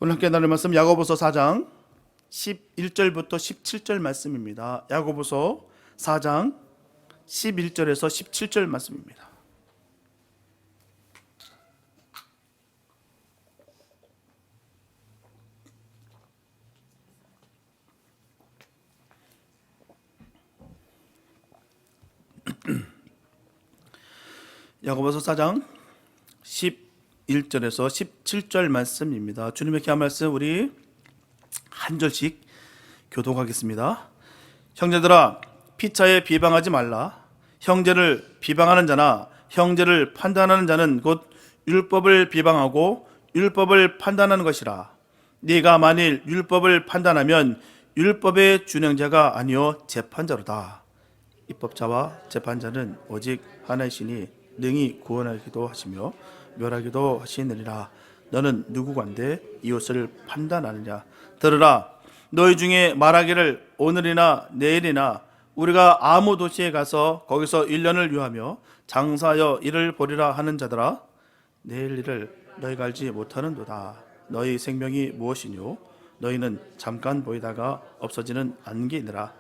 오늘 함께 나눌 말씀 야고보서 4장 11절부터 17절 말씀입니다. 야고보서 4장 11절에서 17절 말씀입니다. 야고보서 4장 11절에서 17절 말씀입니다. 주님의 귀한 말씀 우리 한 절씩 교독하겠습니다. 형제들아, 피차에 비방하지 말라. 형제를 비방하는 자나 형제를 판단하는 자는 곧 율법을 비방하고 율법을 판단하는 것이라. 네가 만일 율법을 판단하면 율법의 준행자가 아니요 재판자로다. 입법자와 재판자는 오직 하나이시니 능히 구원하기도 하시며 멸하기도 하시느니라. 너는 누구간데 이웃을 판단하느냐? 들으라. 너희 중에 말하기를 오늘이나 내일이나 우리가 아무 도시에 가서 거기서 1년을 유하며 장사하여 이를 보리라 하는 자들아, 내일 일을 너희가 알지 못하는도다. 너희 생명이 무엇이뇨? 너희는 잠깐 보이다가 없어지는 안개이니라.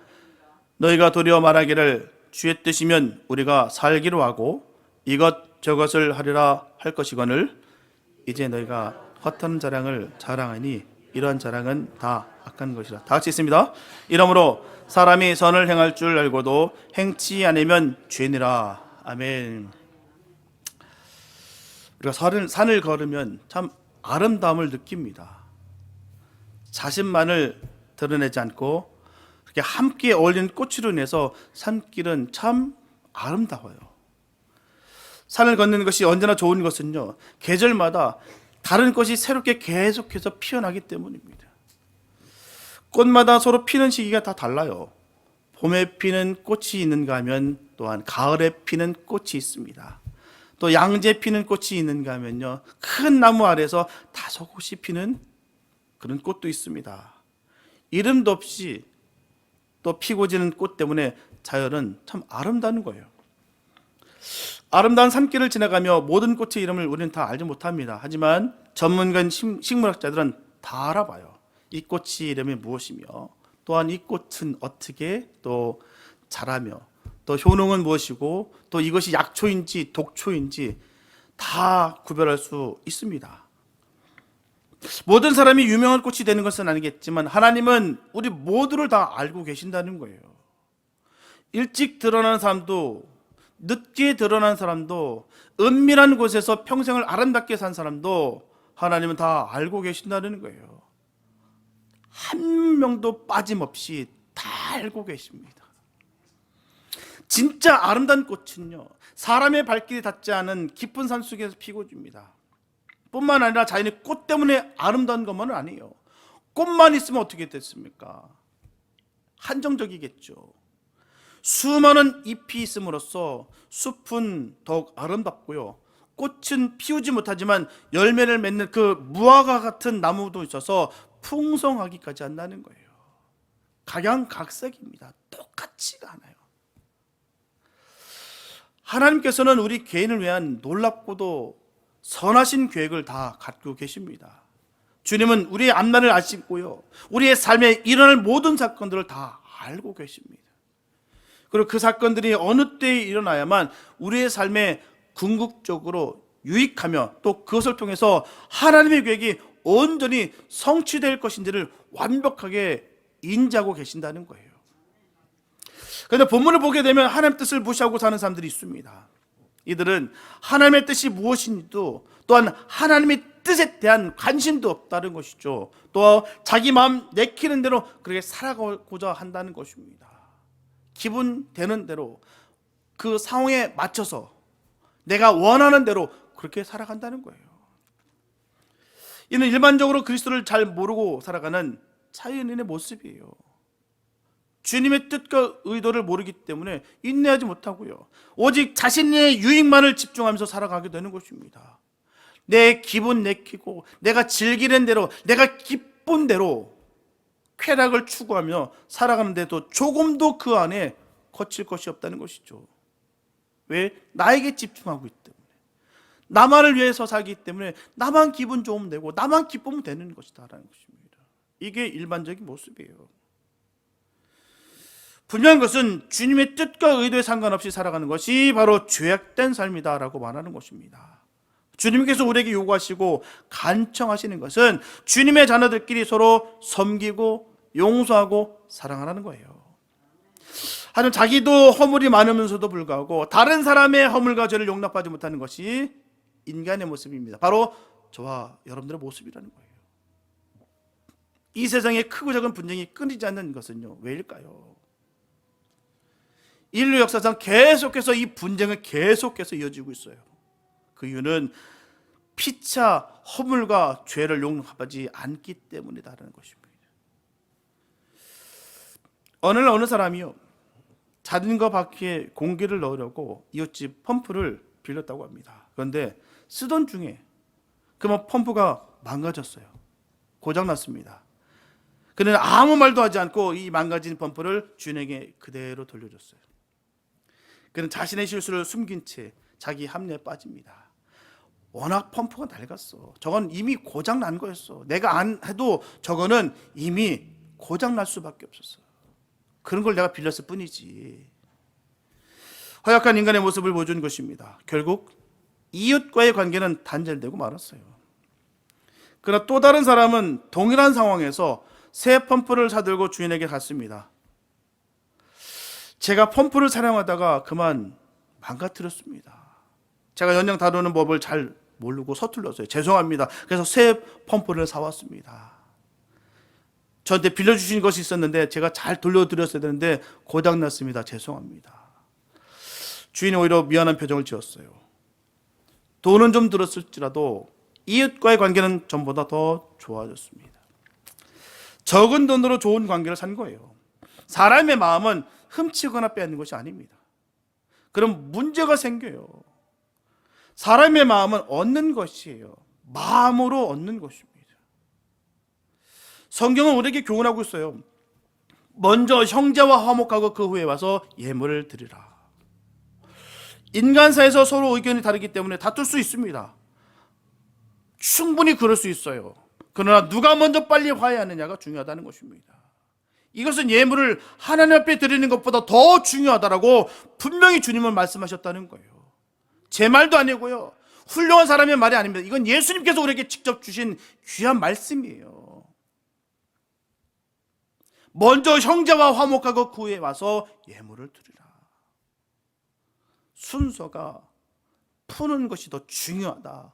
너희가 도리어 말하기를 주의 뜻이면 우리가 살기로 하고 이것 저것을 하리라 할 것이거늘 이제 너희가 헛된 자랑을 자랑하니 이러한 자랑은 다 악한 것이라. 다 같이 있습니다. 이러므로 사람이 선을 행할 줄 알고도 행치 않으면 죄니라. 아멘. 우리가 산을 걸으면 참 아름다움을 느낍니다. 자신만을 드러내지 않고 그렇게 함께 어울리는 꽃으로 인해서 산길은 참 아름다워요. 산을 걷는 것이 언제나 좋은 것은요, 계절마다 다른 꽃이 새롭게 계속해서 피어나기 때문입니다. 꽃마다 서로 피는 시기가 다 달라요. 봄에 피는 꽃이 있는가 하면 또한 가을에 피는 꽃이 있습니다. 또 양지에 피는 꽃이 있는가 하면요, 큰 나무 아래서 다소곳이 피는 그런 꽃도 있습니다. 이름도 없이 또 피고 지는 꽃 때문에 자연은 참 아름다운 거예요. 아름다운 산길을 지나가며 모든 꽃의 이름을 우리는 다 알지 못합니다. 하지만 전문가인 식물학자들은 다 알아봐요. 이 꽃의 이름이 무엇이며 또한 이 꽃은 어떻게 또 자라며 또 효능은 무엇이고 또 이것이 약초인지 독초인지 다 구별할 수 있습니다. 모든 사람이 유명한 꽃이 되는 것은 아니겠지만 하나님은 우리 모두를 다 알고 계신다는 거예요. 일찍 드러나는 사람도 늦게 드러난 사람도 은밀한 곳에서 평생을 아름답게 산 사람도 하나님은 다 알고 계신다는 거예요. 한 명도 빠짐없이 다 알고 계십니다. 진짜 아름다운 꽃은요, 사람의 발길이 닿지 않은 깊은 산속에서 피고 집니다. 뿐만 아니라 자연의 꽃 때문에 아름다운 것만은 아니에요. 꽃만 있으면 어떻게 됐습니까? 한정적이겠죠. 수많은 잎이 있음으로써 숲은 더욱 아름답고요, 꽃은 피우지 못하지만 열매를 맺는 그 무화과 같은 나무도 있어서 풍성하기까지 한다는 거예요. 각양각색입니다. 똑같지가 않아요. 하나님께서는 우리 개인을 위한 놀랍고도 선하신 계획을 다 갖고 계십니다. 주님은 우리의 앞날을 아시고요, 우리의 삶에 일어날 모든 사건들을 다 알고 계십니다. 그리고 그 사건들이 어느 때에 일어나야만 우리의 삶에 궁극적으로 유익하며 또 그것을 통해서 하나님의 계획이 온전히 성취될 것인지를 완벽하게 인지하고 계신다는 거예요. 그런데 본문을 보게 되면 하나님의 뜻을 무시하고 사는 사람들이 있습니다. 이들은 하나님의 뜻이 무엇인지도 또한 하나님의 뜻에 대한 관심도 없다는 것이죠. 또 자기 마음 내키는 대로 그렇게 살아가고자 한다는 것입니다. 기분 되는 대로 그 상황에 맞춰서 내가 원하는 대로 그렇게 살아간다는 거예요. 이는 일반적으로 그리스도를 잘 모르고 살아가는 자연인의 모습이에요. 주님의 뜻과 의도를 모르기 때문에 인내하지 못하고요, 오직 자신의 유익만을 집중하면서 살아가게 되는 것입니다. 내 기분 내키고 내가 즐기는 대로 내가 기쁜 대로 쾌락을 추구하며 살아가는데도 조금도 그 안에 거칠 것이 없다는 것이죠. 왜? 나에게 집중하고 있기 때문에, 나만을 위해서 살기 때문에 나만 기분 좋으면 되고 나만 기쁘면 되는 것이다라는 것입니다. 이게 일반적인 모습이에요. 분명한 것은 주님의 뜻과 의도에 상관없이 살아가는 것이 바로 죄악된 삶이다라고 말하는 것입니다. 주님께서 우리에게 요구하시고 간청하시는 것은 주님의 자녀들끼리 서로 섬기고 용서하고 사랑하라는 거예요. 하지만 자기도 허물이 많으면서도 불구하고 다른 사람의 허물과 죄를 용납하지 못하는 것이 인간의 모습입니다. 바로 저와 여러분들의 모습이라는 거예요. 이 세상에 크고 작은 분쟁이 끊이지 않는 것은요, 왜일까요? 인류 역사상 계속해서 이 분쟁은 계속해서 이어지고 있어요. 그 이유는 피차 허물과 죄를 용납하지 않기 때문이다라는 것입니다. 어느 날 어느 사람이요, 자전거 바퀴에 공기를 넣으려고 이웃집 펌프를 빌렸다고 합니다. 그런데 쓰던 중에 그만 펌프가 망가졌어요. 고장났습니다. 그는 아무 말도 하지 않고 이 망가진 펌프를 주인에게 그대로 돌려줬어요. 그는 자신의 실수를 숨긴 채 자기 합리에 빠집니다. 워낙 펌프가 낡았어. 저건 이미 고장난 거였어. 내가 안 해도 저거는 이미 고장날 수밖에 없었어. 그런 걸 내가 빌렸을 뿐이지. 허약한 인간의 모습을 보여준 것입니다. 결국 이웃과의 관계는 단절되고 말았어요. 그러나 또 다른 사람은 동일한 상황에서 새 펌프를 사들고 주인에게 갔습니다. 제가 펌프를 사용하다가 그만 망가뜨렸습니다. 제가 연장 다루는 법을 잘 모르고 서툴렀어요. 죄송합니다. 그래서 새 펌프를 사왔습니다. 저한테 빌려주신 것이 있었는데 제가 잘 돌려드렸어야 되는데 고장났습니다. 죄송합니다. 주인이 오히려 미안한 표정을 지었어요. 돈은 좀 들었을지라도 이웃과의 관계는 전보다 더 좋아졌습니다. 적은 돈으로 좋은 관계를 산 거예요. 사람의 마음은 훔치거나 빼앗는 것이 아닙니다. 그럼 문제가 생겨요. 사람의 마음은 얻는 것이에요. 마음으로 얻는 것입니다. 성경은 우리에게 교훈하고 있어요. 먼저 형제와 화목하고 그 후에 와서 예물을 드리라. 인간사에서 서로 의견이 다르기 때문에 다툴 수 있습니다. 충분히 그럴 수 있어요. 그러나 누가 먼저 빨리 화해하느냐가 중요하다는 것입니다. 이것은 예물을 하나님 앞에 드리는 것보다 더 중요하다라고 분명히 주님은 말씀하셨다는 거예요. 제 말도 아니고요, 훌륭한 사람의 말이 아닙니다. 이건 예수님께서 우리에게 직접 주신 귀한 말씀이에요. 먼저 형제와 화목하고 그 후에 와서 예물을 드리라. 순서가 푸는 것이 더 중요하다.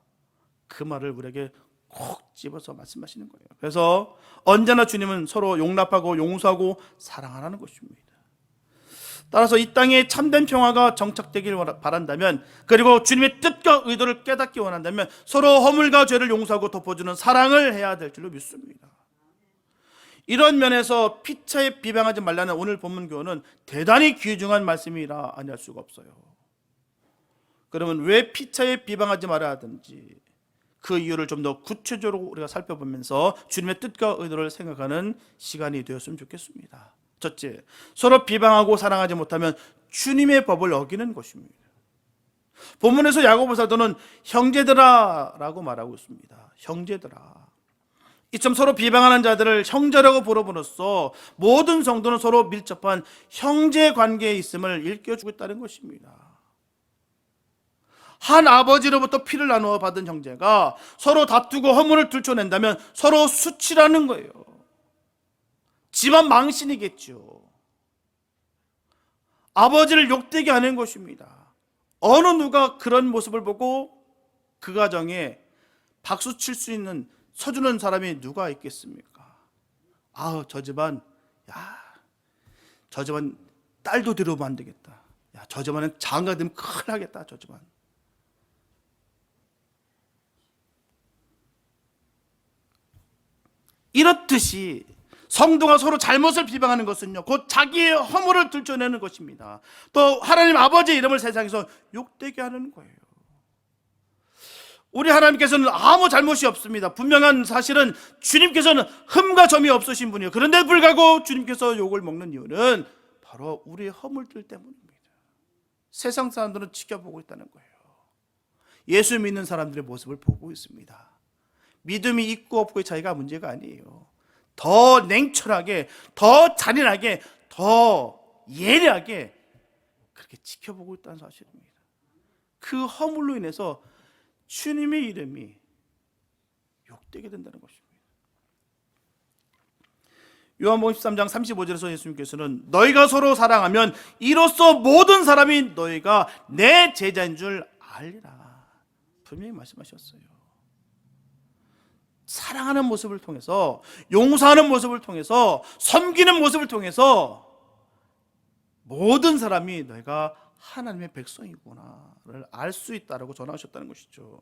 그 말을 우리에게 콕 집어서 말씀하시는 거예요. 그래서 언제나 주님은 서로 용납하고 용서하고 사랑하라는 것입니다. 따라서 이 땅에 참된 평화가 정착되길 바란다면, 그리고 주님의 뜻과 의도를 깨닫기 원한다면 서로 허물과 죄를 용서하고 덮어주는 사랑을 해야 될 줄로 믿습니다. 이런 면에서 피차에 비방하지 말라는 오늘 본문 교훈은 대단히 귀중한 말씀이라 아니할 수가 없어요. 그러면 왜 피차에 비방하지 말아야 하든지 그 이유를 좀 더 구체적으로 우리가 살펴보면서 주님의 뜻과 의도를 생각하는 시간이 되었으면 좋겠습니다. 첫째, 서로 비방하고 사랑하지 못하면 주님의 법을 어기는 것입니다. 본문에서 야고보 사도는 형제들아 라고 말하고 있습니다. 형제들아. 이처럼 서로 비방하는 자들을 형제라고 부름으로써 모든 성도는 서로 밀접한 형제 관계에 있음을 일깨워주고 있다는 것입니다. 한 아버지로부터 피를 나누어 받은 형제가 서로 다투고 허물을 들춰낸다면 서로 수치라는 거예요. 집안 망신이겠죠. 아버지를 욕되게 하는 것입니다. 어느 누가 그런 모습을 보고 그 가정에 박수 칠 수 있는, 서주는 사람이 누가 있겠습니까? 아우, 저 집안 딸도 데려오면 안 되겠다. 저 집안은 장가 되면 큰일 나겠다. 저 집안. 이렇듯이 성도가 서로 잘못을 비방하는 것은요, 곧 자기의 허물을 들춰내는 것입니다. 또 하나님 아버지의 이름을 세상에서 욕되게 하는 거예요. 우리 하나님께서는 아무 잘못이 없습니다. 분명한 사실은 주님께서는 흠과 점이 없으신 분이에요. 그런데 불구하고 주님께서 욕을 먹는 이유는 바로 우리의 허물들 때문입니다. 세상 사람들은 지켜보고 있다는 거예요. 예수 믿는 사람들의 모습을 보고 있습니다. 믿음이 있고 없고의 차이가 문제가 아니에요. 더 냉철하게, 더 잔인하게, 더 예리하게 그렇게 지켜보고 있다는 사실입니다. 그 허물로 인해서 주님의 이름이 욕되게 된다는 것입니다. 요한복음 13장 35절에서 예수님께서는 너희가 서로 사랑하면 이로써 모든 사람이 너희가 내 제자인 줄 알리라 분명히 말씀하셨어요. 사랑하는 모습을 통해서, 용서하는 모습을 통해서, 섬기는 모습을 통해서 모든 사람이 너희가 하나님의 백성이구나를 알 수 있다라고 전하셨다는 것이죠.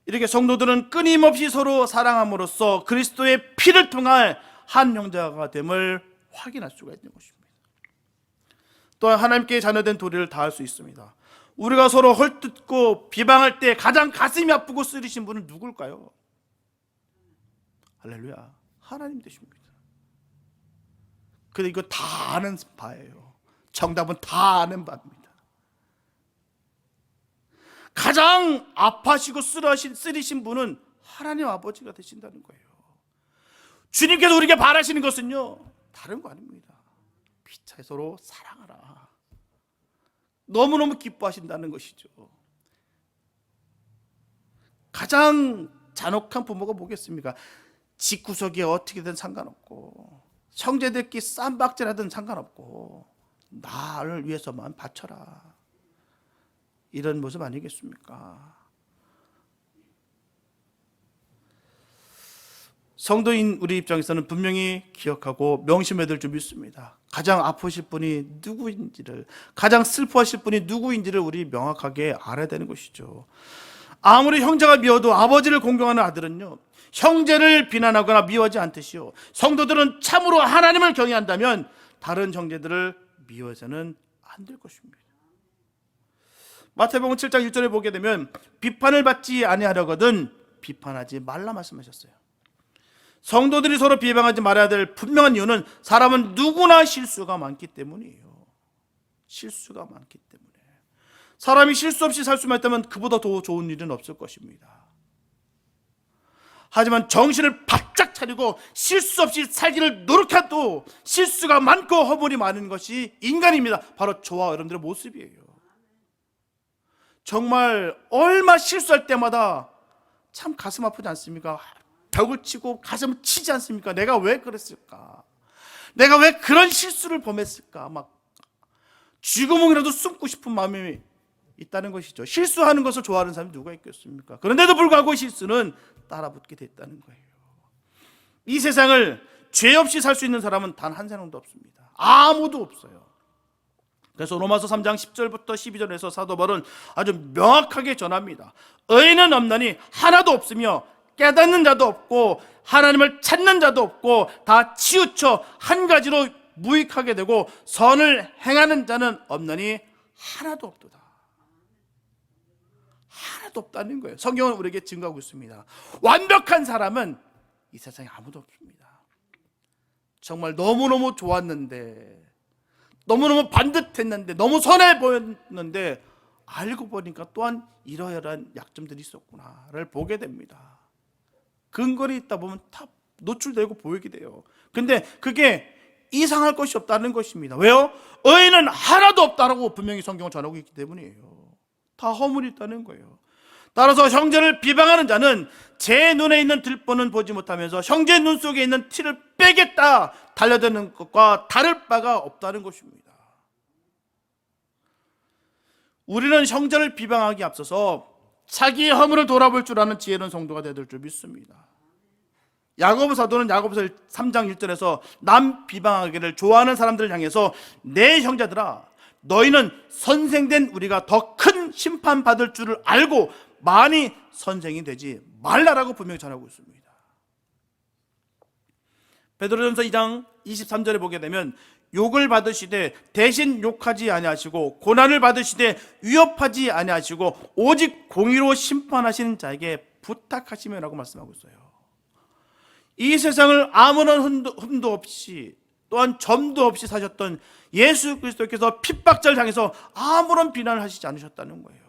이렇게 성도들은 끊임없이 서로 사랑함으로써 그리스도의 피를 통한 한 형제가 됨을 확인할 수가 있는 것입니다. 또한 하나님께 자녀된 도리를 다할 수 있습니다. 우리가 서로 헐뜯고 비방할 때 가장 가슴이 아프고 쓰리신 분은 누굴까요? 할렐루야, 하나님 되십니다. 근데 이거 다 아는 바예요. 정답은 다 아는 바입니다. 가장 아파하시고 쓰리신 분은 하나님 아버지가 되신다는 거예요. 주님께서 우리에게 바라시는 것은요, 다른 거 아닙니다. 피차에 서로 사랑하라. 너무너무 기뻐하신다는 것이죠. 가장 잔혹한 부모가 뭐겠습니까? 집구석에 어떻게든 상관없고, 형제들끼리 쌈박질하든 상관없고, 나를 위해서만 바쳐라, 이런 모습 아니겠습니까? 성도인 우리 입장에서는 분명히 기억하고 명심해야 될 줄 믿습니다. 가장 아프실 분이 누구인지를, 가장 슬퍼하실 분이 누구인지를 우리 명확하게 알아야 되는 것이죠. 아무리 형제가 미워도 아버지를 공경하는 아들은요, 형제를 비난하거나 미워하지 않듯이요, 성도들은 참으로 하나님을 경외한다면 다른 형제들을 미워해서는 안 될 것입니다. 마태복음 7장 1절에 보게 되면 비판을 받지 아니하려거든 비판하지 말라 말씀하셨어요. 성도들이 서로 비방하지 말아야 될 분명한 이유는 사람은 누구나 실수가 많기 때문이에요. 실수가 많기 때문에. 사람이 실수 없이 살 수만 있다면 그보다 더 좋은 일은 없을 것입니다. 하지만 정신을 바짝 차리고 실수 없이 살기를 노력해도 실수가 많고 허물이 많은 것이 인간입니다. 바로 저와 여러분들의 모습이에요. 정말 얼마 실수할 때마다 참 가슴 아프지 않습니까? 벽을 치고 가슴을 치지 않습니까? 내가 왜 그랬을까? 내가 왜 그런 실수를 범했을까? 막 쥐구멍이라도 숨고 싶은 마음이 있다는 것이죠. 실수하는 것을 좋아하는 사람이 누가 있겠습니까? 그런데도 불구하고 실수는 따라붙게 됐다는 거예요. 이 세상을 죄 없이 살 수 있는 사람은 단 한 사람도 없습니다. 아무도 없어요. 그래서 로마서 3장 10절부터 12절에서 사도 바울은 아주 명확하게 전합니다. 의인은 없나니 하나도 없으며 깨닫는 자도 없고 하나님을 찾는 자도 없고 다 치우쳐 한 가지로 무익하게 되고 선을 행하는 자는 없나니 하나도 없도다. 하나도 없다는 거예요. 성경은 우리에게 증거하고 있습니다. 완벽한 사람은 이 세상에 아무도 없습니다. 정말 너무너무 좋았는데, 너무너무 반듯했는데, 너무 선해 보였는데 알고 보니까 또한 이러이러한 약점들이 있었구나를 보게 됩니다. 근거리 있다 보면 다 노출되고 보이게 돼요. 근데 그게 이상할 것이 없다는 것입니다. 왜요? 의인은 하나도 없다라고 분명히 성경을 전하고 있기 때문이에요. 다 허물이 있다는 거예요. 따라서 형제를 비방하는 자는 제 눈에 있는 들보는 보지 못하면서 형제 눈 속에 있는 티를 빼겠다 달려드는 것과 다를 바가 없다는 것입니다. 우리는 형제를 비방하기 앞서서 자기의 허물을 돌아볼 줄 아는 지혜로운 성도가 되야 될 줄 믿습니다. 야고보 사도는 야고보서 3장 1절에서 남 비방하기를 좋아하는 사람들을 향해서 내 형제들아, 너희는 선생된 우리가 더 큰 심판받을 줄을 알고 많이 선생이 되지 말라라고 분명히 전하고 있습니다. 베드로전서 2장 23절에 보게 되면 욕을 받으시되 대신 욕하지 아니하시고 고난을 받으시되 위협하지 아니하시고 오직 공의로 심판하시는 자에게 부탁하시며라고 말씀하고 있어요. 이 세상을 아무런 흠도 없이 또한 점도 없이 사셨던 예수 그리스도께서 핍박자를 향해서 아무런 비난을 하시지 않으셨다는 거예요.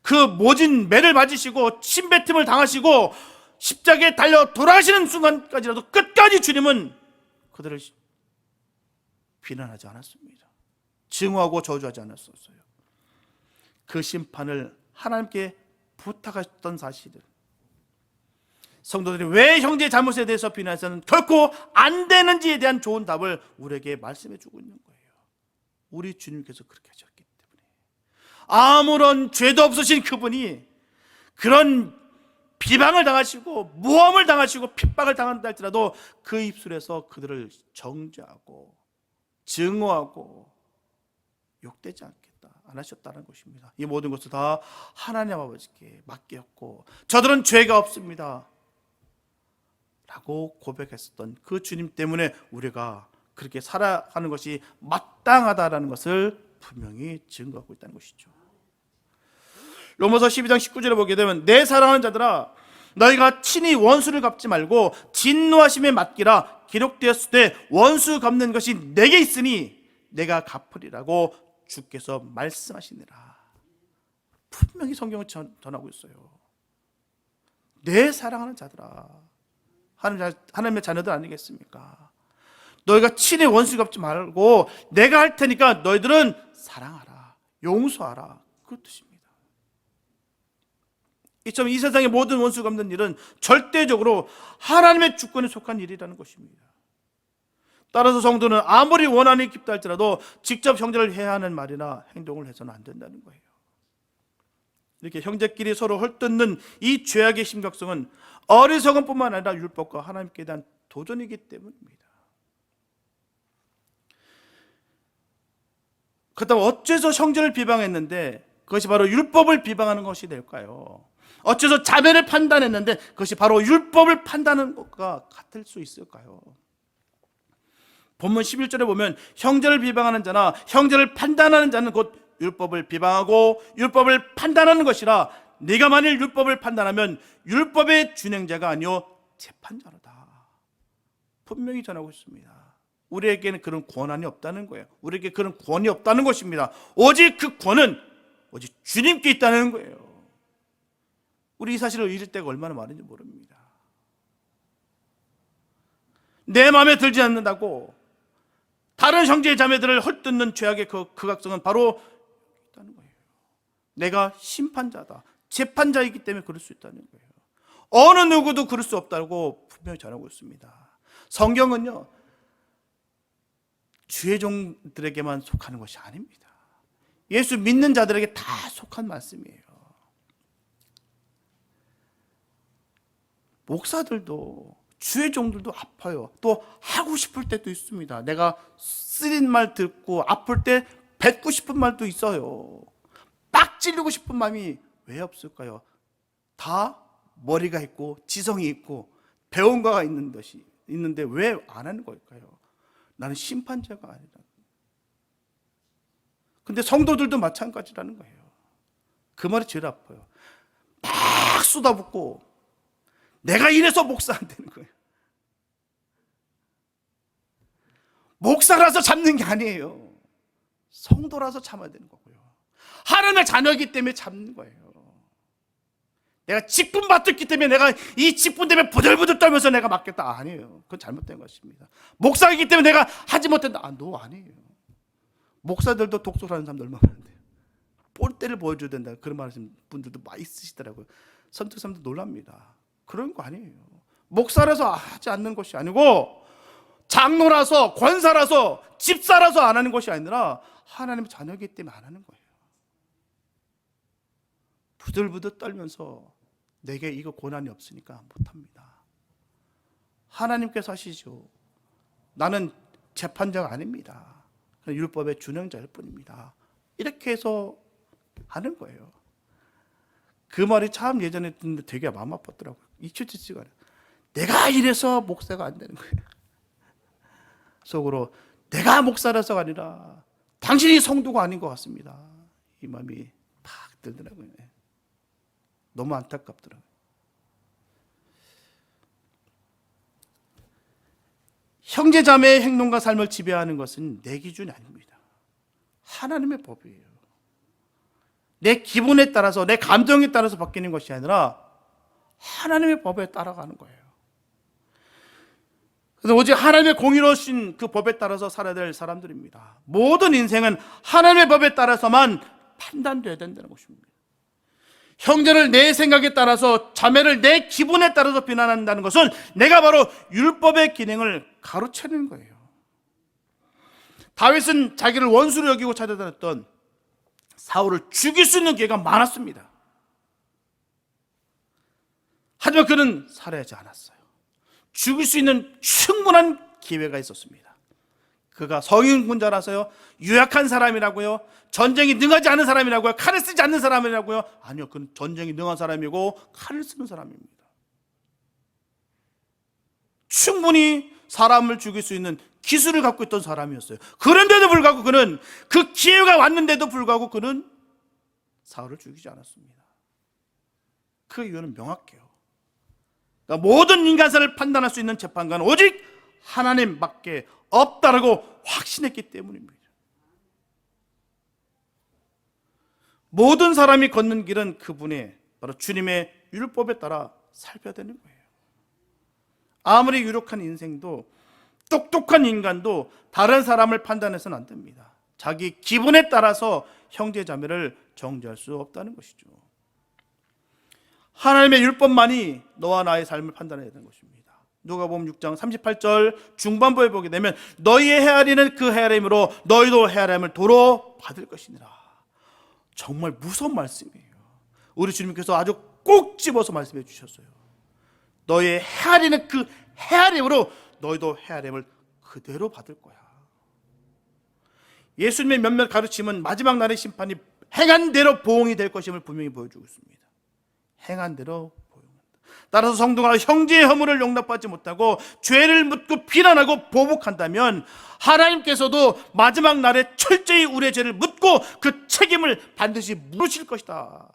그 모진 매를 맞으시고 침뱉음을 당하시고 십자가에 달려 돌아가시는 순간까지라도 끝까지 주님은 그들을 비난하지 않았습니다. 증오하고 저주하지 않았었어요. 그 심판을 하나님께 부탁하셨던 사실을, 성도들이 왜 형제의 잘못에 대해서 비난해서는 결코 안 되는지에 대한 좋은 답을 우리에게 말씀해 주고 있는 거예요. 우리 주님께서 그렇게 하셨기 때문에, 아무런 죄도 없으신 그분이 그런 비방을 당하시고 모함을 당하시고 핍박을 당한다 할지라도 그 입술에서 그들을 정죄하고 증오하고 욕되지 않겠다, 안 하셨다는 것입니다. 이 모든 것을 다 하나님 아버지께 맡겼고 저들은 죄가 없습니다 라고 고백했었던 그 주님 때문에 우리가 그렇게 살아가는 것이 마땅하다라는 것을 분명히 증거하고 있다는 것이죠. 로마서 12장 19절에 보게 되면, 내 사랑하는 자들아 너희가 친히 원수를 갚지 말고 진노하심에 맡기라. 기록되었을 때 원수 갚는 것이 내게 있으니 내가 갚으리라고 주께서 말씀하시니라. 분명히 성경을 전하고 있어요. 내 사랑하는 자들아, 하나님의 자녀들 아니겠습니까? 너희가 친히 원수 갚지 말고 내가 할 테니까 너희들은 사랑하라, 용서하라, 그 뜻입니다. 이처럼 이 세상의 모든 원수 갚는 일은 절대적으로 하나님의 주권에 속한 일이라는 것입니다. 따라서 성도는 아무리 원한이 깊다 할지라도 직접 형제를 해야 하는 말이나 행동을 해서는 안 된다는 거예요. 이렇게 형제끼리 서로 헐뜯는 이 죄악의 심각성은 어리석음뿐만 아니라 율법과 하나님께 대한 도전이기 때문입니다. 그렇다면 어째서 형제를 비방했는데 그것이 바로 율법을 비방하는 것이 될까요? 어째서 자매를 판단했는데 그것이 바로 율법을 판단하는 것과 같을 수 있을까요? 본문 11절에 보면 형제를 비방하는 자나 형제를 판단하는 자는 곧 율법을 비방하고 율법을 판단하는 것이라, 네가 만일 율법을 판단하면 율법의 준행자가 아니요 재판자로다. 분명히 전하고 있습니다. 우리에게는 그런 권한이 없다는 거예요. 우리에게 그런 권이 없다는 것입니다. 오직 그 권은 오직 주님께 있다는 거예요. 우리 이 사실을 잊을 때가 얼마나 많은지 모릅니다. 내 마음에 들지 않는다고 다른 형제 자매들을 헐뜯는 죄악의 그 극악성은 바로 있다는 거예요. 내가 심판자다, 재판자이기 때문에 그럴 수 있다는 거예요. 어느 누구도 그럴 수 없다고 분명히 전하고 있습니다. 성경은요, 주의 종들에게만 속하는 것이 아닙니다. 예수 믿는 자들에게 다 속한 말씀이에요. 목사들도 주의 종들도 아파요. 또 하고 싶을 때도 있습니다. 내가 쓰린 말 듣고 아플 때 뱉고 싶은 말도 있어요. 빡 찌르고 싶은 마음이 왜 없을까요? 다 머리가 있고 지성이 있고 배운 거가 있는데 왜 안 하는 걸까요? 나는 심판자가 아니다. 근데 성도들도 마찬가지라는 거예요. 그 말이 제일 아파요. 막 쏟아붓고 내가 이래서 목사 안 되는 거예요. 목사라서 참는 게 아니에요. 성도라서 참아야 되는 거고요. 하나님의 자녀이기 때문에 참는 거예요. 내가 직분 받았기 때문에 내가 이 직분 때문에 부들부들 떨면서 내가 맡겠다, 아니에요. 그건 잘못된 것입니다. 목사이기 때문에 내가 하지 못한다, 너 아니에요. 목사들도 독설하는 사람들 얼마나 많은데요. 꼴대를 보여줘야 된다, 그런 말 하시는 분들도 많이 있으시더라고요. 선택 사람들 놀랍니다. 그런 거 아니에요. 목사라서 하지 않는 것이 아니고 장로라서 권사라서 집사라서 안 하는 것이 아니라 하나님의 자녀이기 때문에 안 하는 거예요. 부들부들 떨면서 내게 이거 권한이 없으니까 못합니다. 하나님께서 하시죠. 나는 재판자가 아닙니다. 율법의 준행자일 뿐입니다. 이렇게 해서 하는 거예요. 그 말이 참 예전에 듣는데 되게 마음 아팠더라고요. 잊혀지지가 않아요. 내가 이래서 목사가 안 되는 거예요. 속으로 내가 목사라서가 아니라 당신이 성도가 아닌 것 같습니다. 이 마음이 팍 들더라고요. 너무 안타깝더라고요. 형제 자매의 행동과 삶을 지배하는 것은 내 기준이 아닙니다. 하나님의 법이에요. 내 기분에 따라서, 내 감정에 따라서 바뀌는 것이 아니라 하나님의 법에 따라가는 거예요. 그래서 오직 하나님의 공의로우신 그 법에 따라서 살아야 될 사람들입니다. 모든 인생은 하나님의 법에 따라서만 판단돼야 된다는 것입니다. 형제를 내 생각에 따라서, 자매를 내 기분에 따라서 비난한다는 것은 내가 바로 율법의 기능을 가로채는 거예요. 다윗은 자기를 원수로 여기고 찾아다녔던 사울을 죽일 수 있는 기회가 많았습니다. 하지만 그는 살해하지 않았어요. 죽일 수 있는 충분한 기회가 있었습니다. 그가 성인군자라서요, 유약한 사람이라고요, 전쟁이 능하지 않은 사람이라고요, 칼을 쓰지 않는 사람이라고요? 아니요, 그는 전쟁이 능한 사람이고 칼을 쓰는 사람입니다. 충분히 사람을 죽일 수 있는 기술을 갖고 있던 사람이었어요. 그런데도 불구하고 그는, 그 기회가 왔는데도 불구하고 그는 사울을 죽이지 않았습니다. 그 이유는 명확해요. 그러니까 모든 인간사를 판단할 수 있는 재판관은 오직 하나님밖에 없다라고 확신했기 때문입니다. 모든 사람이 걷는 길은 그분의, 바로 주님의 율법에 따라 살펴야 되는 거예요. 아무리 유력한 인생도, 똑똑한 인간도 다른 사람을 판단해서는 안 됩니다. 자기 기분에 따라서 형제 자매를 정죄할 수 없다는 것이죠. 하나님의 율법만이 너와 나의 삶을 판단해야 되는 것입니다. 누가복음 6장 38절 중반부에 보게 되면 너희의 헤아리는 그 헤아림으로 너희도 헤아림을 도로 받을 것이니라. 정말 무서운 말씀이에요. 우리 주님께서 아주 꼭 집어서 말씀해 주셨어요. 너희의 헤아리는 그 헤아림으로 너희도 헤아림을 그대로 받을 거야. 예수님의 몇몇 가르침은 마지막 날의 심판이 행한 대로 보응이 될 것임을 분명히 보여주고 있습니다. 행한 대로 보응한다. 따라서 성도가 형제의 허물을 용납받지 못하고 죄를 묻고 비난하고 보복한다면 하나님께서도 마지막 날에 철저히 우리의 죄를 묻고 그 책임을 반드시 물으실 것이다.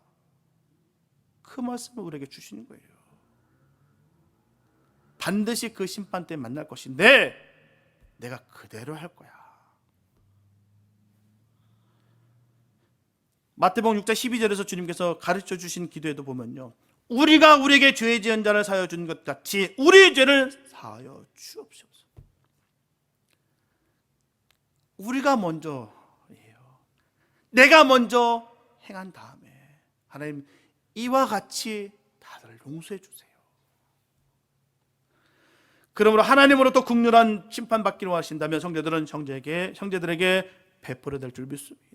그 말씀을 우리에게 주시는 거예요. 반드시 그 심판 때 만날 것인데 내가 그대로 할 거야. 마태복음 6장 12절에서 주님께서 가르쳐 주신 기도에도 보면요, 우리가 우리에게 죄 지은 자를 사하여 준 것 같이 우리의 죄를 사하여 주옵소서. 우리가 먼저예요. 내가 먼저 행한 다음에 하나님 이와 같이 다들 용서해 주세요. 그러므로 하나님으로부터 긍휼한 심판받기로 하신다면 형제들은 형제들에게 베풀어야 될 줄 믿습니다.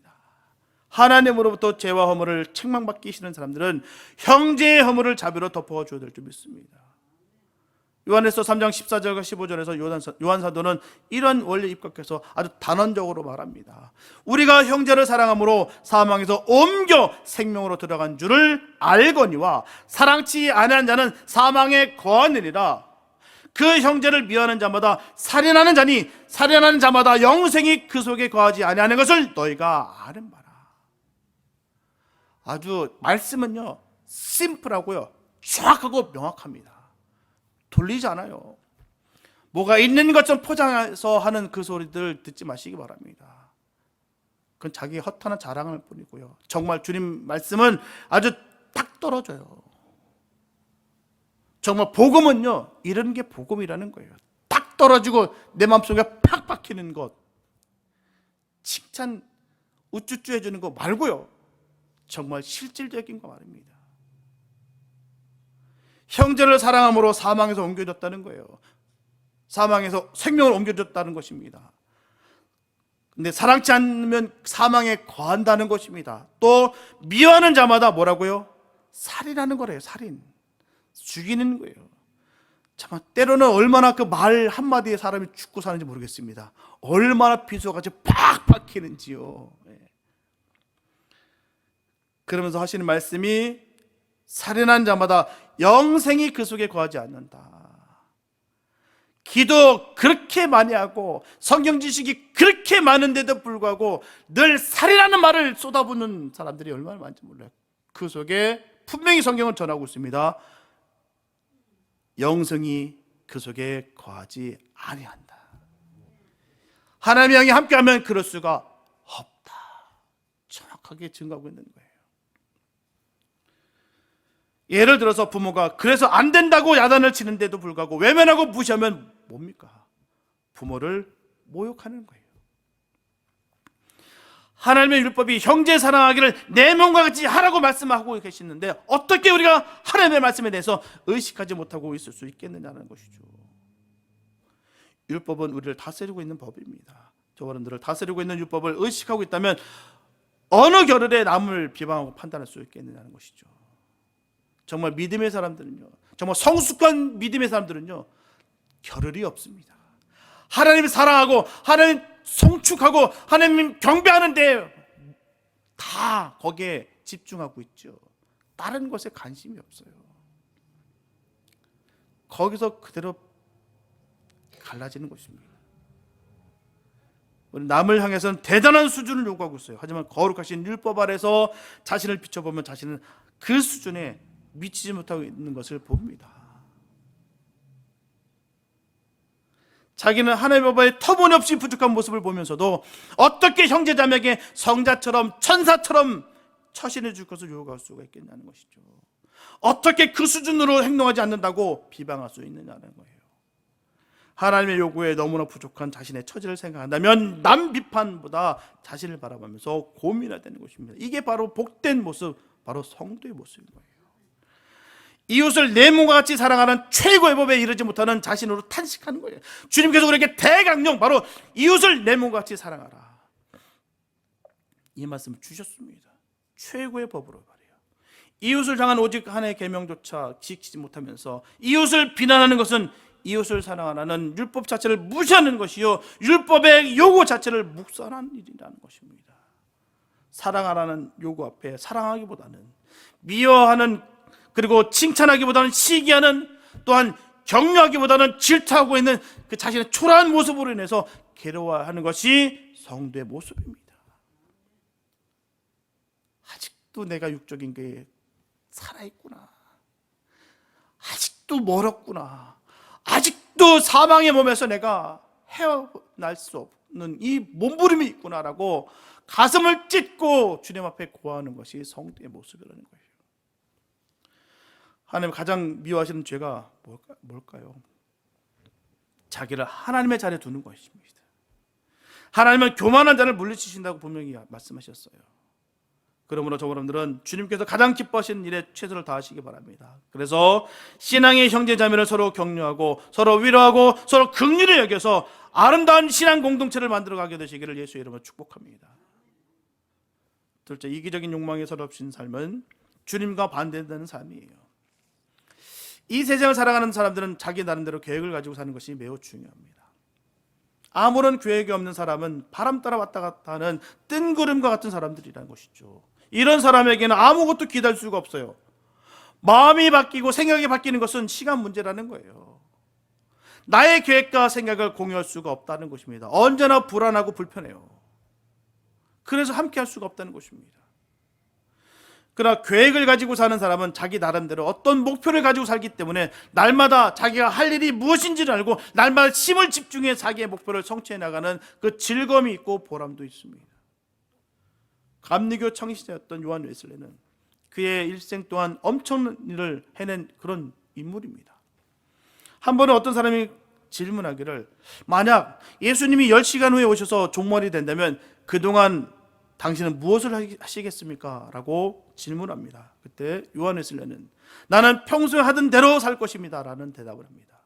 하나님으로부터 죄와 허물을 책망받기 싫은 사람들은 형제의 허물을 자비로 덮어줘야 될 줄 믿습니다. 요한에서 3장 14절과 15절에서 요한 사도는 이런 원리에 입각해서 아주 단언적으로 말합니다. 우리가 형제를 사랑함으로 사망에서 옮겨 생명으로 들어간 줄을 알거니와 사랑치 아니한 자는 사망에 거하느니라. 그 형제를 미워하는 자마다 살인하는 자니 살인하는 자마다 영생이 그 속에 거하지 아니하는 것을 너희가 아는 바라. 아주 말씀은요 심플하고요 정확하고 명확합니다. 돌리지 않아요. 뭐가 있는 것처럼 포장해서 하는 그 소리들 듣지 마시기 바랍니다. 그건 자기 허탄한 자랑일 뿐이고요, 정말 주님 말씀은 아주 딱 떨어져요. 정말 복음은요 이런 게 복음이라는 거예요. 딱 떨어지고 내 마음속에 팍 박히는 것, 칭찬 우쭈쭈 해주는 거 말고요, 정말 실질적인 거 말입니다. 형제를 사랑함으로 사망에서 옮겨졌다는 거예요. 사망에서 생명을 옮겨졌다는 것입니다. 근데 사랑치 않으면 사망에 거한다는 것입니다. 또 미워하는 자마다 뭐라고요? 살인하는 거래요. 살인, 죽이는 거예요. 참 때로는 얼마나 그 말 한마디에 사람이 죽고 사는지 모르겠습니다. 얼마나 비수같이 팍 박히는지요. 그러면서 하시는 말씀이 살인한 자마다 영생이 그 속에 거하지 않는다. 기도 그렇게 많이 하고 성경 지식이 그렇게 많은데도 불구하고 늘 살인하는 말을 쏟아붓는 사람들이 얼마나 많은지 몰라요. 그 속에 분명히 성경은 전하고 있습니다. 영생이 그 속에 거하지 아니한다. 하나님의 영이 함께하면 그럴 수가 없다. 정확하게 증거하고 있는 거예요. 예를 들어서 부모가 그래서 안 된다고 야단을 치는데도 불구하고 외면하고 무시하면 뭡니까? 부모를 모욕하는 거예요. 하나님의 율법이 형제 사랑하기를 내 몸과 같이 하라고 말씀하고 계시는데 어떻게 우리가 하나님의 말씀에 대해서 의식하지 못하고 있을 수 있겠느냐는 것이죠. 율법은 우리를 다스리고 있는 법입니다. 저어른들을 다스리고 있는 율법을 의식하고 있다면 어느 겨를에 남을 비방하고 판단할 수 있겠느냐는 것이죠. 정말 믿음의 사람들은요, 정말 성숙한 믿음의 사람들은요, 겨를이 없습니다. 하나님 사랑하고 하나님 성축하고 하나님 경배하는데 다 거기에 집중하고 있죠. 다른 것에 관심이 없어요. 거기서 그대로 갈라지는 것입니다. 남을 향해서는 대단한 수준을 요구하고 있어요. 하지만 거룩하신 율법 아래서 자신을 비춰보면 자신은 그 수준에 미치지 못하고 있는 것을 봅니다. 자기는 하나님의 법에 터무니없이 부족한 모습을 보면서도 어떻게 형제자매에게 성자처럼 천사처럼 처신해 줄 것을 요구할 수가 있겠냐는 것이죠. 어떻게 그 수준으로 행동하지 않는다고 비방할 수 있느냐는 거예요. 하나님의 요구에 너무나 부족한 자신의 처지를 생각한다면 남 비판보다 자신을 바라보면서 고민해야 되는 것입니다. 이게 바로 복된 모습, 바로 성도의 모습인 거예요. 이웃을 내 몸과 같이 사랑하는 최고의 법에 이르지 못하는 자신으로 탄식하는 거예요. 주님께서 우리에게 대강령, 바로 이웃을 내 몸과 같이 사랑하라, 이 말씀을 주셨습니다. 최고의 법으로 말이에요. 이웃을 향한 오직 하나의 계명조차 지키지 못하면서 이웃을 비난하는 것은 이웃을 사랑하라는 율법 자체를 무시하는 것이요, 율법의 요구 자체를 묵살하는 일이라는 것입니다. 사랑하라는 요구 앞에 사랑하기보다는 미워하는, 그리고 칭찬하기보다는 시기하는, 또한 격려하기보다는 질투하고 있는 그 자신의 초라한 모습으로 인해서 괴로워하는 것이 성도의 모습입니다. 아직도 내가 육적인 게 살아있구나, 아직도 멀었구나, 아직도 사망의 몸에서 내가 헤어날 수 없는 이 몸부림이 있구나라고 가슴을 찢고 주님 앞에 고하는 것이 성도의 모습이라는 거예요. 하나님 가장 미워하시는 죄가 뭘까요? 자기를 하나님의 자리에 두는 것입니다. 하나님은 교만한 자를 물리치신다고 분명히 말씀하셨어요. 그러므로 여러분들은 주님께서 가장 기뻐하시는 일에 최선을 다하시기 바랍니다. 그래서 신앙의 형제자매를 서로 격려하고 서로 위로하고 서로 긍휼히 여겨서 아름다운 신앙 공동체를 만들어가게 되시기를 예수의 이름으로 축복합니다. 둘째, 이기적인 욕망에 서럽신 삶은 주님과 반대되는 삶이에요. 이 세상을 살아가는 사람들은 자기 나름대로 계획을 가지고 사는 것이 매우 중요합니다. 아무런 계획이 없는 사람은 바람 따라 왔다 갔다 하는 뜬구름과 같은 사람들이라는 것이죠. 이런 사람에게는 아무것도 기대할 수가 없어요. 마음이 바뀌고 생각이 바뀌는 것은 시간 문제라는 거예요. 나의 계획과 생각을 공유할 수가 없다는 것입니다. 언제나 불안하고 불편해요. 그래서 함께 할 수가 없다는 것입니다. 그러나 계획을 가지고 사는 사람은 자기 나름대로 어떤 목표를 가지고 살기 때문에 날마다 자기가 할 일이 무엇인지를 알고 날마다 힘을 집중해 자기의 목표를 성취해 나가는 그 즐거움이 있고 보람도 있습니다. 감리교 청시자였던 요한 웨슬레는 그의 일생 동안 엄청난 일을 해낸 그런 인물입니다. 한 번은 어떤 사람이 질문하기를, 만약 예수님이 10시간 후에 오셔서 종말이 된다면 그동안 당신은 무엇을 하시겠습니까? 라고 질문합니다. 그때 요한 웨슬레는 나는 평소에 하던 대로 살 것입니다 라는 대답을 합니다.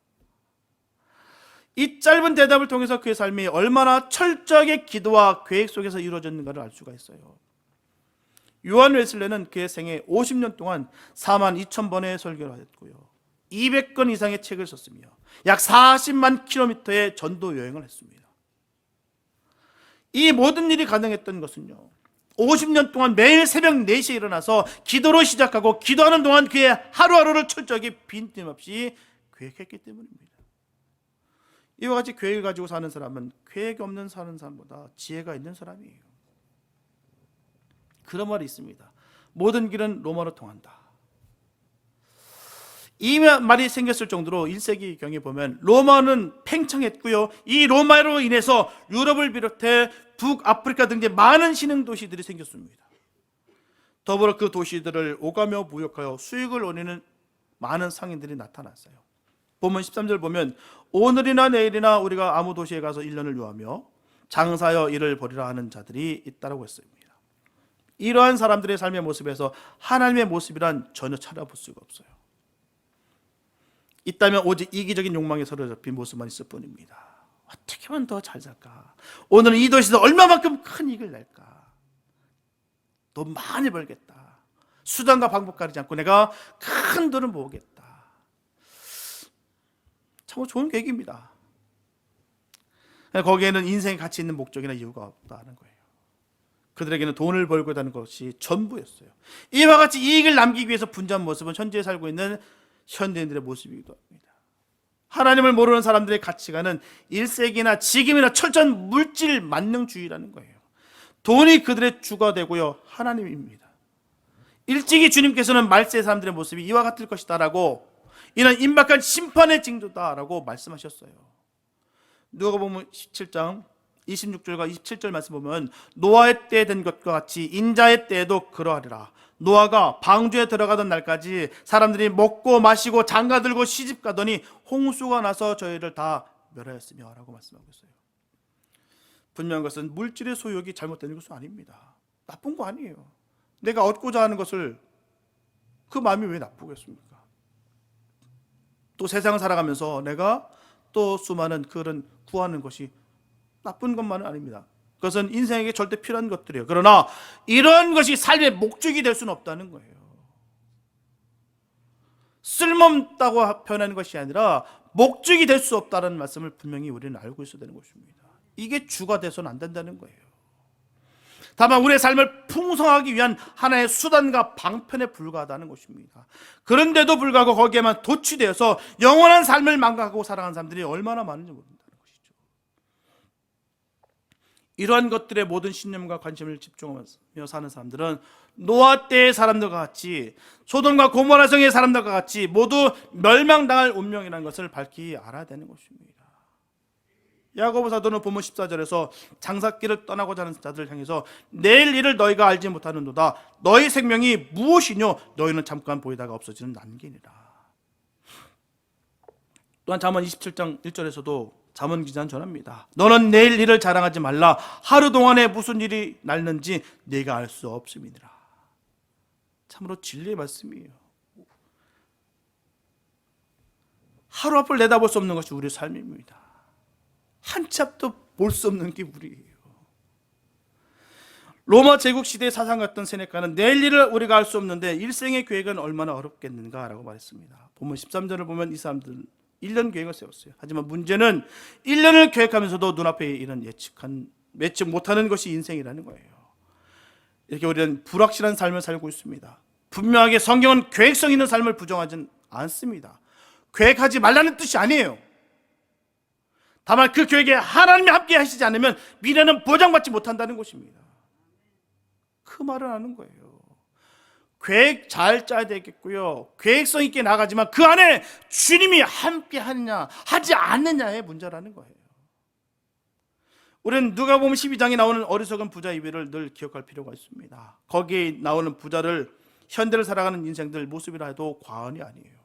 이 짧은 대답을 통해서 그의 삶이 얼마나 철저하게 기도와 계획 속에서 이루어졌는가를 알 수가 있어요. 요한 웨슬레는 그의 생애 50년 동안 42,000번의 설교를 했고요, 200권 이상의 책을 썼으며 약 40만 킬로미터의 전도 여행을 했습니다. 이 모든 일이 가능했던 것은요, 50년 동안 매일 새벽 4시에 일어나서 기도로 시작하고 기도하는 동안 그의 하루하루를 철저하게 빈틈없이 계획했기 때문입니다. 이와 같이 계획을 가지고 사는 사람은 계획이 없는 사는 사람보다 지혜가 있는 사람이에요. 그런 말이 있습니다. 모든 길은 로마로 통한다. 이 말이 생겼을 정도로 1세기경에 보면 로마는 팽창했고요, 이 로마로 인해서 유럽을 비롯해 북아프리카 등지 많은 신흥 도시들이 생겼습니다. 더불어 그 도시들을 오가며 무역하여 수익을 올리는 많은 상인들이 나타났어요. 본문 13절 보면 오늘이나 내일이나 우리가 아무 도시에 가서 1년을 유하며 장사하여 일을 벌이라 하는 자들이 있다라고 했습니다. 이러한 사람들의 삶의 모습에서 하나님의 모습이란 전혀 찾아볼 수가 없어요. 있다면 오직 이기적인 욕망에 사로잡힌 모습만 있을 뿐입니다. 어떻게 하면 더 잘 살까? 오늘은 이 도시에서 얼마만큼 큰 이익을 낼까? 돈 많이 벌겠다. 수단과 방법 가리지 않고 내가 큰 돈을 모으겠다. 참 좋은 계획입니다. 거기에는 인생의 가치 있는 목적이나 이유가 없다는 거예요. 그들에게는 돈을 벌고 다는 것이 전부였어요. 이와 같이 이익을 남기기 위해서 분주한 모습은 현재에 살고 있는 현대인들의 모습이기도 합니다. 하나님을 모르는 사람들의 가치관은 일색이나 지금이나 철저한 물질 만능주의라는 거예요. 돈이 그들의 주가 되고요, 하나님입니다. 일찍이 주님께서는 말세의 사람들의 모습이 이와 같을 것이다 라고, 이는 임박한 심판의 징조다 라고 말씀하셨어요. 누가복음 17장 26절과 27절 말씀 보면 노아의 때 된 것과 같이 인자의 때에도 그러하리라. 노아가 방주에 들어가던 날까지 사람들이 먹고 마시고 장가들고 시집가더니 홍수가 나서 저희를 다 멸하였으며 라고 말씀하고 있어요. 분명한 것은 물질의 소유욕이 잘못된 것은 아닙니다. 나쁜 거 아니에요. 내가 얻고자 하는 것을, 그 마음이 왜 나쁘겠습니까? 또 세상을 살아가면서 내가 또 수많은 그런 구하는 것이 나쁜 것만은 아닙니다. 그것은 인생에게 절대 필요한 것들이에요. 그러나 이런 것이 삶의 목적이 될 수는 없다는 거예요. 쓸모없다고 표현하는 것이 아니라 목적이 될 수 없다는 말씀을 분명히 우리는 알고 있어야 되는 것입니다. 이게 주가 돼서는 안 된다는 거예요. 다만 우리의 삶을 풍성하기 위한 하나의 수단과 방편에 불과하다는 것입니다. 그런데도 불구하고 거기에만 도취되어서 영원한 삶을 망각하고 살아가는 사람들이 얼마나 많은지 모른다는 것이죠. 이러한 것들의 모든 신념과 관심을 집중하며 사는 사람들은 노아 때의 사람들과 같이, 소돔과 고모라 성의 사람들과 같이 모두 멸망당할 운명이라는 것을 밝히 알아야 되는 것입니다. 야고보 사도는 본문 14절에서 장사길을 떠나고자 하는 자들을 향해서 내일 일을 너희가 알지 못하는도다. 너희 생명이 무엇이뇨? 너희는 잠깐 보이다가 없어지는 난기니라. 또한 잠언 27장 1절에서도 잠언 기자는 전합니다. 너는 내일 일을 자랑하지 말라. 하루 동안에 무슨 일이 날는지 네가 알 수 없음이니라. 참으로 진리의 말씀이에요. 하루 앞을 내다볼 수 없는 것이 우리의 삶입니다. 한 치 앞도 볼 수 없는 게 우리예요. 로마 제국 시대의 사상 같던 세네카는 내일 일을 우리가 알 수 없는데 일생의 계획은 얼마나 어렵겠는가라고 말했습니다. 본문 13절을 보면 이 사람들은 1년 계획을 세웠어요. 하지만 문제는 1년을 계획하면서도 눈앞의 일은 예측 못하는 것이 인생이라는 거예요. 이렇게 우리는 불확실한 삶을 살고 있습니다. 분명하게 성경은 계획성 있는 삶을 부정하진 않습니다. 계획하지 말라는 뜻이 아니에요. 다만 그 계획에 하나님이 함께 하시지 않으면 미래는 보장받지 못한다는 것입니다. 그 말을 하는 거예요. 계획 잘 짜야 되겠고요, 계획성 있게 나가지만 그 안에 주님이 함께 하느냐 하지 않느냐의 문제라는 거예요. 우리는 누가복음 12장에 나오는 어리석은 부자 이야기를 늘 기억할 필요가 있습니다. 거기에 나오는 부자를 현대를 살아가는 인생들 모습이라 해도 과언이 아니에요.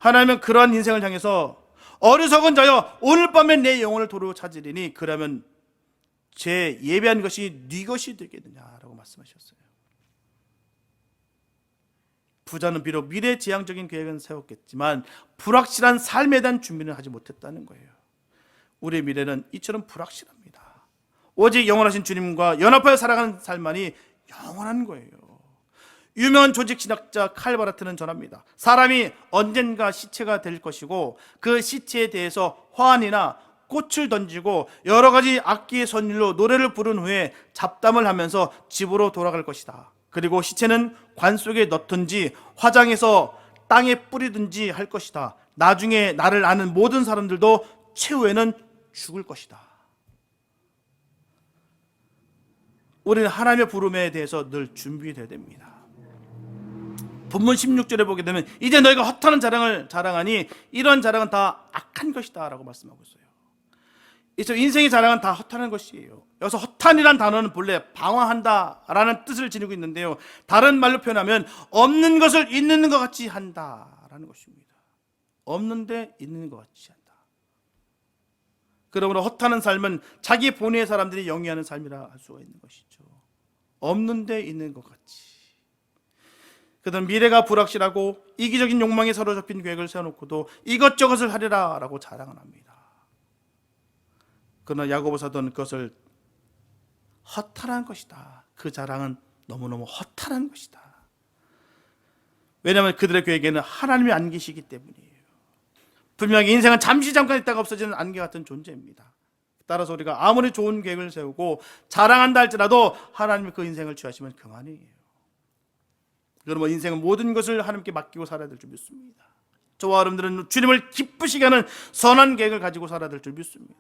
하나님은 그러한 인생을 향해서 어리석은 자여 오늘 밤에 내 영혼을 도로 찾으리니 그러면 제 예배한 것이 네 것이 되겠느냐라고 말씀하셨어요. 부자는 비록 미래지향적인 계획은 세웠겠지만 불확실한 삶에 대한 준비는 하지 못했다는 거예요. 우리의 미래는 이처럼 불확실합니다. 오직 영원하신 주님과 연합하여 살아가는 삶만이 영원한 거예요. 유명한 조직신학자 칼 바르트는 전합니다. 사람이 언젠가 시체가 될 것이고 그 시체에 대해서 화환이나 꽃을 던지고 여러 가지 악기의 선율로 노래를 부른 후에 잡담을 하면서 집으로 돌아갈 것이다. 그리고 시체는 관 속에 넣든지 화장해서 땅에 뿌리든지 할 것이다. 나중에 나를 아는 모든 사람들도 최후에는 죽을 것이다. 우리는 하나님의 부름에 대해서 늘 준비되어야 됩니다. 본문 16절에 보게 되면 이제 너희가 허탄한 자랑을 자랑하니 이런 자랑은 다 악한 것이다 라고 말씀하고 있어요. 이 인생의 자랑은 다 허탄한 것이에요. 여기서 허탄이란 단어는 본래 방황한다라는 뜻을 지니고 있는데요, 다른 말로 표현하면 없는 것을 있는 것 같이 한다라는 것입니다. 없는데 있는 것 같이 한다. 그러므로 허탄한 삶은 자기 본위의 사람들이 영위하는 삶이라 할 수가 있는 것이죠. 없는데 있는 것 같이. 그들은 미래가 불확실하고 이기적인 욕망에 사로잡힌 계획을 세워놓고도 이것저것을 하리라 라고 자랑을 합니다. 그러나 야고보 사도는 그것을 허탄한 것이다, 그 자랑은 너무너무 허탄한 것이다. 왜냐하면 그들의 계획에는 하나님이 안 계시기 때문이에요. 분명히 인생은 잠시 잠깐 있다가 없어지는 안개 같은 존재입니다. 따라서 우리가 아무리 좋은 계획을 세우고 자랑한다 할지라도 하나님이 그 인생을 취하시면 그만이에요. 그러면 인생은 모든 것을 하나님께 맡기고 살아야 될 줄 믿습니다. 저와 여러분들은 주님을 기쁘시게 하는 선한 계획을 가지고 살아야 될 줄 믿습니다.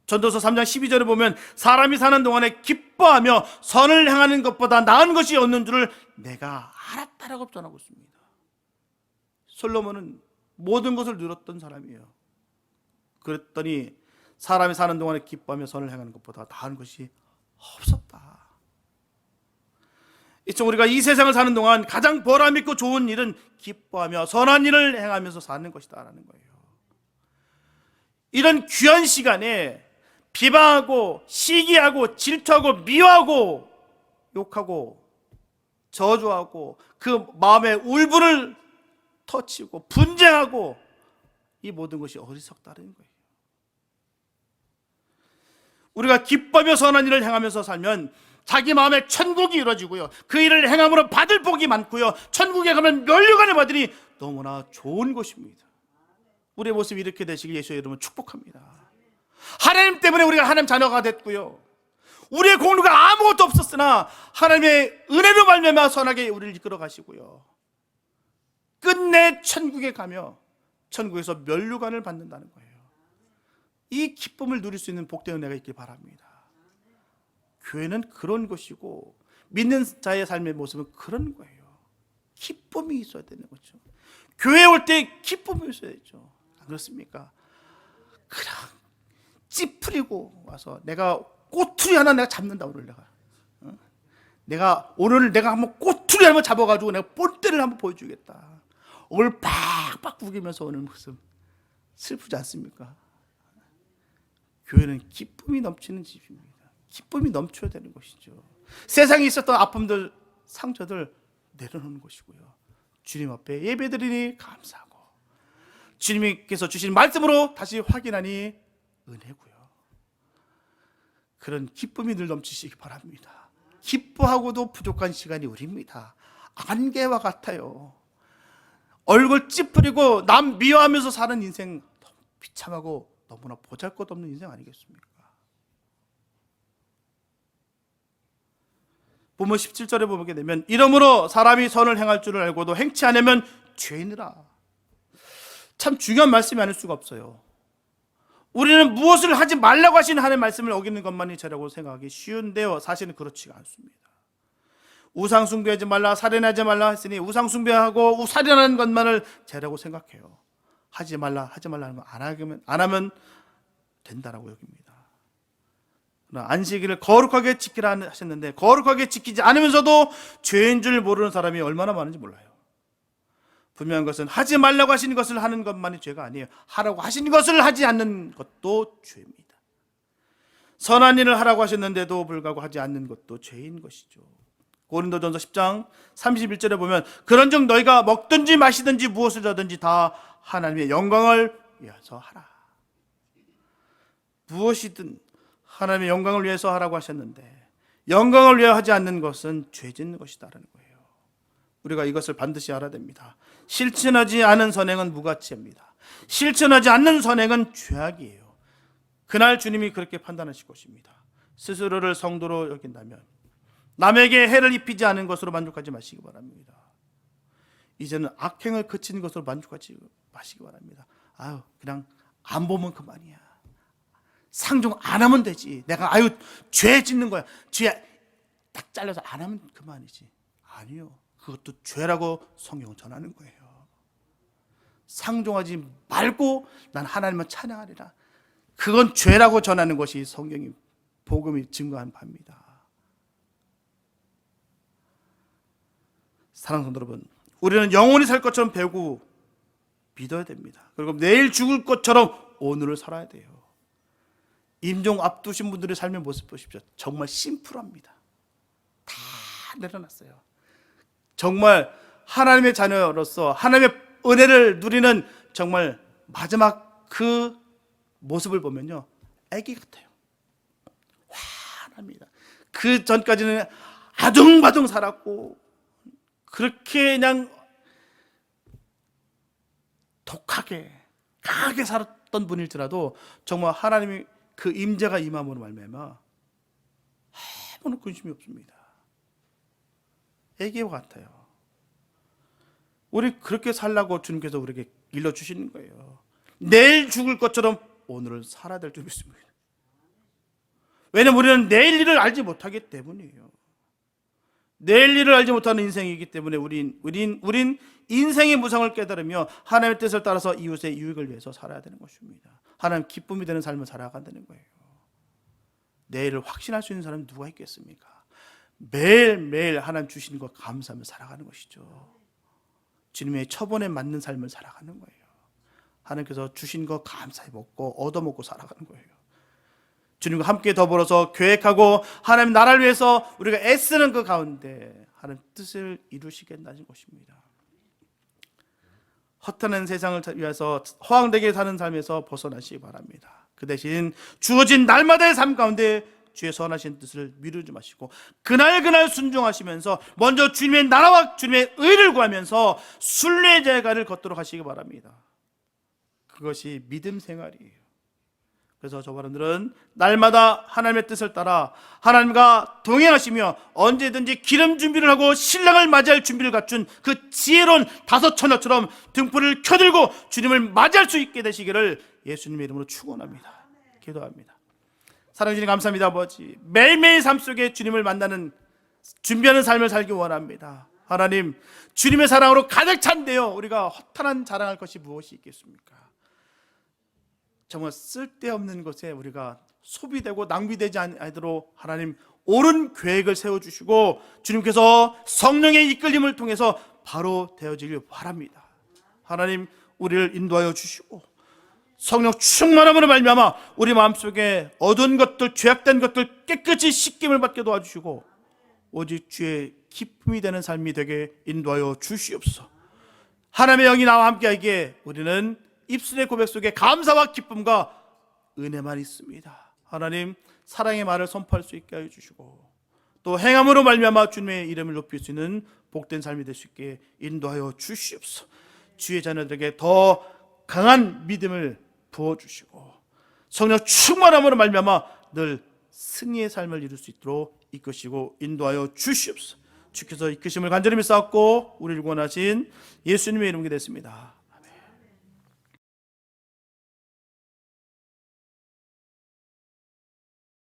전도서 3장 12절에 보면 사람이 사는 동안에 기뻐하며 선을 행하는 것보다 나은 것이 없는 줄을 내가 알았다라고 전하고 있습니다. 솔로몬은 모든 것을 누렸던 사람이에요. 그랬더니 사람이 사는 동안에 기뻐하며 선을 행하는 것보다 나은 것이 없었다. 이처럼 우리가 이 세상을 사는 동안 가장 보람있고 좋은 일은 기뻐하며 선한 일을 행하면서 사는 것이다 라는 거예요. 이런 귀한 시간에 비방하고 시기하고 질투하고 미워하고 욕하고 저주하고 그 마음의 울분을 터치고 분쟁하고 이 모든 것이 어리석다는 거예요. 우리가 기뻐하며 선한 일을 행하면서 살면 자기 마음에 천국이 이루어지고요, 그 일을 행함으로 받을 복이 많고요, 천국에 가면 면류관을 받으니 너무나 좋은 것입니다. 우리의 모습이 이렇게 되시길 예수의 이름으로 축복합니다. 하나님 때문에 우리가 하나님 자녀가 됐고요, 우리의 공로가 아무것도 없었으나 하나님의 은혜로 말미암아 선하게 우리를 이끌어 가시고요, 끝내 천국에 가며 천국에서 면류관을 받는다는 거예요. 이 기쁨을 누릴 수 있는 복된 은혜가 있길 바랍니다. 교회는 그런 것이고 믿는 자의 삶의 모습은 그런 거예요. 기쁨이 있어야 되는 거죠. 교회에 올 때 기쁨이 있어야 되죠. 안 그렇습니까? 그냥 찌푸리고 와서 내가 꼬투리 하나 내가 잡는다, 오늘 내가 한번 꼬투리 한번 잡아가지고 내가 본때를 한번 보여주겠다. 얼굴 팍팍 구기면서 오는 모습 슬프지 않습니까? 교회는 기쁨이 넘치는 집입니다. 기쁨이 넘쳐야 되는 것이죠. 세상에 있었던 아픔들, 상처들 내려놓는 것이고요, 주님 앞에 예배드리니 감사하고 주님께서 주신 말씀으로 다시 확인하니 은혜고요. 그런 기쁨이 늘 넘치시기 바랍니다. 기뻐하고도 부족한 시간이 우리입니다. 안개와 같아요. 얼굴 찌푸리고 남 미워하면서 사는 인생 너무 비참하고 너무나 보잘것없는 인생 아니겠습니까? 본문 17절에 보게 되면 이러므로 사람이 선을 행할 줄을 알고도 행치 않으면 죄인이라. 참 중요한 말씀이 아닐 수가 없어요. 우리는 무엇을 하지 말라고 하신 하나님의 말씀을 어기는 것만이 죄라고 생각하기 쉬운데요, 사실은 그렇지가 않습니다. 우상 숭배하지 말라, 살인하지 말라 했으니 우상 숭배하고 살인하는 것만을 죄라고 생각해요. 하지 말라는 거 안 하면 된다라고 여깁니다. 그러나 안식일을 거룩하게 지키라 하셨는데 거룩하게 지키지 않으면서도 죄인 줄 모르는 사람이 얼마나 많은지 몰라요. 분명한 것은 하지 말라고 하신 것을 하는 것만이 죄가 아니에요. 하라고 하신 것을 하지 않는 것도 죄입니다. 선한 일을 하라고 하셨는데도 불구하고 하지 않는 것도 죄인 것이죠. 고린도전서 10장 31절에 보면 그런즉 너희가 먹든지 마시든지 무엇을 하든지 다 하나님의 영광을 위해서 하라. 무엇이든 하나님의 영광을 위해서 하라고 하셨는데 영광을 위해 하지 않는 것은 죄 짓는 것이다라는 거예요. 우리가 이것을 반드시 알아야 됩니다. 실천하지 않은 선행은 무가치입니다. 실천하지 않는 선행은 죄악이에요. 그날 주님이 그렇게 판단하실 것입니다. 스스로를 성도로 여긴다면 남에게 해를 입히지 않은 것으로 만족하지 마시기 바랍니다. 이제는 악행을 그친 것으로 만족하지 마시기 바랍니다. 그냥 안 보면 그만이야. 상종 안 하면 되지. 내가 죄 짓는 거야. 죄 딱 잘라서 안 하면 그만이지. 아니요. 그것도 죄라고 성경은 전하는 거예요. 상종하지 말고 난 하나님을 찬양하리라. 그건 죄라고 전하는 것이 성경이 복음이 증거한 바입니다. 사랑하는 성도 여러분, 우리는 영원히 살 것처럼 배우고 믿어야 됩니다. 그리고 내일 죽을 것처럼 오늘을 살아야 돼요. 임종 앞두신 분들의 삶의 모습 보십시오. 정말 심플합니다. 다 내려놨어요. 정말 하나님의 자녀로서 하나님의 은혜를 누리는 정말 마지막 그 모습을 보면요, 아기 같아요. 환합니다. 그 전까지는 아둥바둥 살았고 그렇게 그냥 독하게 강하게 살았던 분일지라도 정말 하나님이 그 임재가 임함으로 말미암아 아무런 근심이 없습니다. 애기와 같아요. 우리 그렇게 살라고 주님께서 우리에게 일러주시는 거예요. 내일 죽을 것처럼 오늘을 살아야 될 줄 믿습니다. 왜냐하면 우리는 내일 일을 알지 못하기 때문이에요. 내일 일을 알지 못하는 인생이기 때문에 우린 인생의 무상을 깨달으며 하나님의 뜻을 따라서 이웃의 유익을 위해서 살아야 되는 것입니다. 하나님 기쁨이 되는 삶을 살아간다는 거예요. 내일을 확신할 수 있는 사람이 누가 있겠습니까? 매일매일 하나님 주시는 것 감사하며 살아가는 것이죠. 주님의 처본에 맞는 삶을 살아가는 거예요. 하나님께서 주신 것 감사히 먹고 얻어먹고 살아가는 거예요. 주님과 함께 더불어서 계획하고 하나님 나라를 위해서 우리가 애쓰는 그 가운데 하나님 뜻을 이루시겠다는 것입니다. 허탄한 세상을 위해서 허황되게 사는 삶에서 벗어나시기 바랍니다. 그 대신 주어진 날마다의 삶 가운데 주의 선하신 뜻을 미루지 마시고 그날 순종하시면서 먼저 주님의 나라와 주님의 의를 구하면서 순례자가를 걷도록 하시기 바랍니다. 그것이 믿음 생활이에요. 그래서 저와 여러분들은 날마다 하나님의 뜻을 따라 하나님과 동행하시며 언제든지 기름 준비를 하고 신랑을 맞이할 준비를 갖춘 그 지혜로운 다섯 처녀처럼 등불을 켜들고 주님을 맞이할 수 있게 되시기를 예수님의 이름으로 축원합니다. 기도합니다. 사랑해 주님 감사합니다. 아버지, 매일매일 삶 속에 주님을 만나는 준비하는 삶을 살기 원합니다. 하나님, 주님의 사랑으로 가득 찬데요, 우리가 허탄한 자랑할 것이 무엇이 있겠습니까? 정말 쓸데없는 것에 우리가 소비되고 낭비되지 않도록 하나님 옳은 계획을 세워주시고 주님께서 성령의 이끌림을 통해서 바로 되어지길 바랍니다. 하나님, 우리를 인도하여 주시고 성령 충만함으로 말미암아 우리 마음속에 어두운 것들, 죄악된 것들 깨끗이 씻김을 받게 도와주시고 오직 주의 기쁨이 되는 삶이 되게 인도하여 주시옵소서. 하나님의 영이 나와 함께하기에 우리는 입술의 고백 속에 감사와 기쁨과 은혜만 있습니다. 하나님, 사랑의 말을 선포할 수 있게 하여 주시고 또 행함으로 말미암아 주님의 이름을 높일 수 있는 복된 삶이 될 수 있게 인도하여 주시옵소서. 주의 자녀들에게 더 강한 믿음을 부어주시고 성령 충만함으로 말미암아 늘 승리의 삶을 이룰 수 있도록 이끄시고 인도하여 주시옵소서. 주께서 이끄심을 간절히 믿사옵고 우리를 구원하신 예수님의 이름이 됐습니다.